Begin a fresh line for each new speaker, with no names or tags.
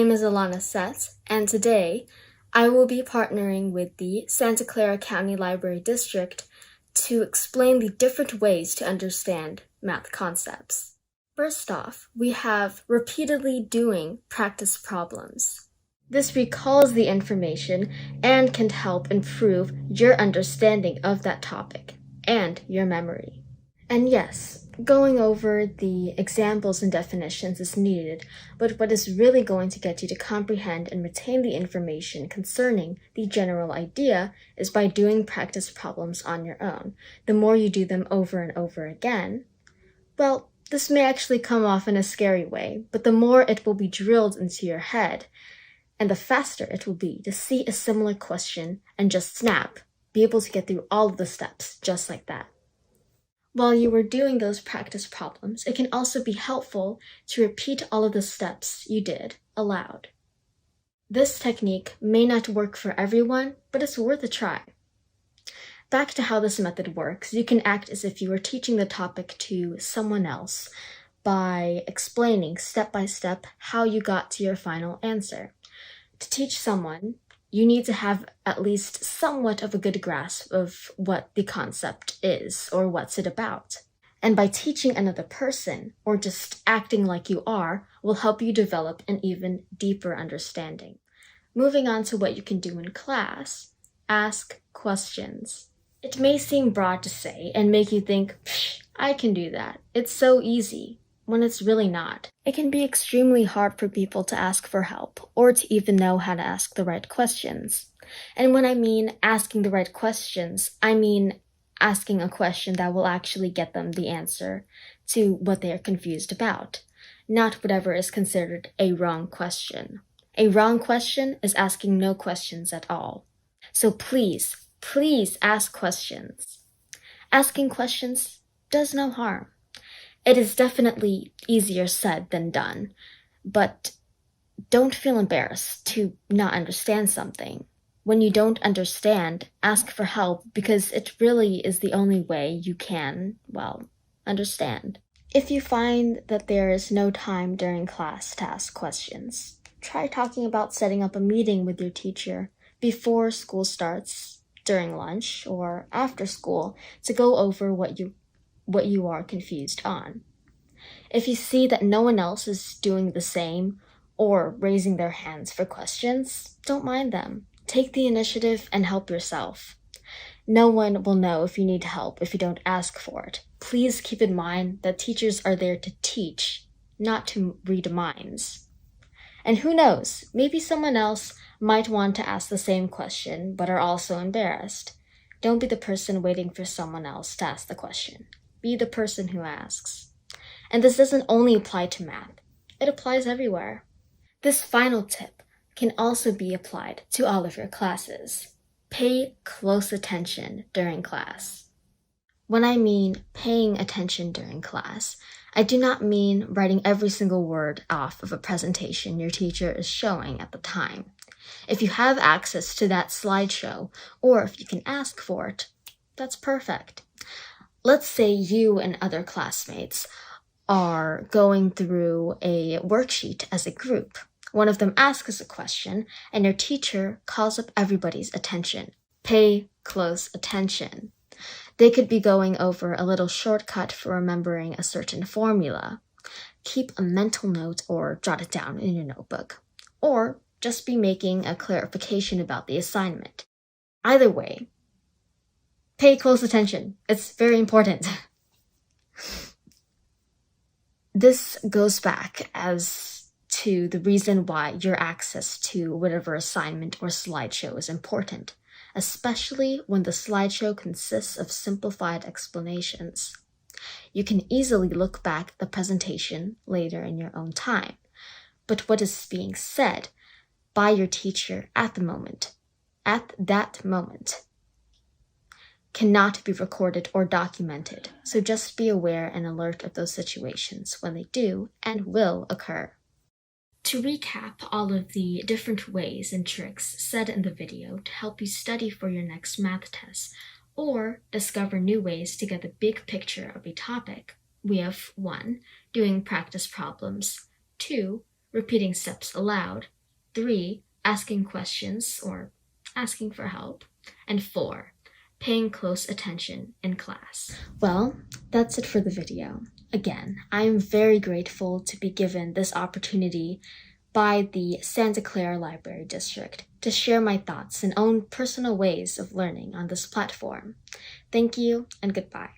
name is Alana Sett, and today I will be partnering with the Santa Clara County Library District to explain the different ways to understand math concepts. First off, we have repeatedly doing practice problems. This recalls the information and can help improve your understanding of that topic and your memory. And yes, going over the examples and definitions is needed, but what is really going to get you to comprehend and retain the information concerning the general idea is by doing practice problems on your own. The more you do them over and over again, well, this may actually come off in a scary way, but the more it will be drilled into your head, and the faster it will be to see a similar question and just snap, be able to get through all of the steps just like that. While you are doing those practice problems, it can also be helpful to repeat all of the steps you did aloud. This technique may not work for everyone, but it's worth a try. Back to how this method works, you can act as if you were teaching the topic to someone else by explaining step by step how you got to your final answer. To teach someone, you need to have at least somewhat of a good grasp of what the concept is or what's it about. And by teaching another person or just acting like you are will help you develop an even deeper understanding. Moving on to what you can do in class, ask questions. It may seem broad to say and make you think, I can do that. It's so easy. When it's really not. It can be extremely hard for people to ask for help or to even know how to ask the right questions. And when I mean asking the right questions, I mean asking a question that will actually get them the answer to what they are confused about, not whatever is considered a wrong question. A wrong question is asking no questions at all. So please ask questions. Asking questions does no harm. It is definitely easier said than done, but don't feel embarrassed to not understand something. When you don't understand, ask for help because it really is the only way you can, understand. If you find that there is no time during class to ask questions, try talking about setting up a meeting with your teacher before school starts, during lunch, or after school to go over what you are confused on. If you see that no one else is doing the same or raising their hands for questions, don't mind them. Take the initiative and help yourself. No one will know if you need help if you don't ask for it. Please keep in mind that teachers are there to teach, not to read minds. And who knows, maybe someone else might want to ask the same question but are also embarrassed. Don't be the person waiting for someone else to ask the question. Be the person who asks. And this doesn't only apply to math. It applies everywhere. This final tip can also be applied to all of your classes. Pay close attention during class. When I mean paying attention during class, I do not mean writing every single word off of a presentation your teacher is showing at the time. If you have access to that slideshow, or if you can ask for it, that's perfect. Let's say you and other classmates are going through a worksheet as a group. One of them asks a question, and your teacher calls up everybody's attention. Pay close attention. They could be going over a little shortcut for remembering a certain formula. Keep a mental note or jot it down in your notebook. Or just be making a clarification about the assignment. Either way, pay close attention. It's very important. This goes back as to the reason why your access to whatever assignment or slideshow is important, especially when the slideshow consists of simplified explanations. You can easily look back at the presentation later in your own time, but what is being said by your teacher at that moment, cannot be recorded or documented, so just be aware and alert of those situations when they do and will occur. To recap all of the different ways and tricks said in the video to help you study for your next math test or discover new ways to get the big picture of a topic, we have 1. Doing practice problems, 2. Repeating steps aloud, 3, asking questions or asking for help. And 4, paying close attention in class. Well, that's it for the video. Again, I am very grateful to be given this opportunity by the Santa Clara Library District to share my thoughts and own personal ways of learning on this platform. Thank you and goodbye.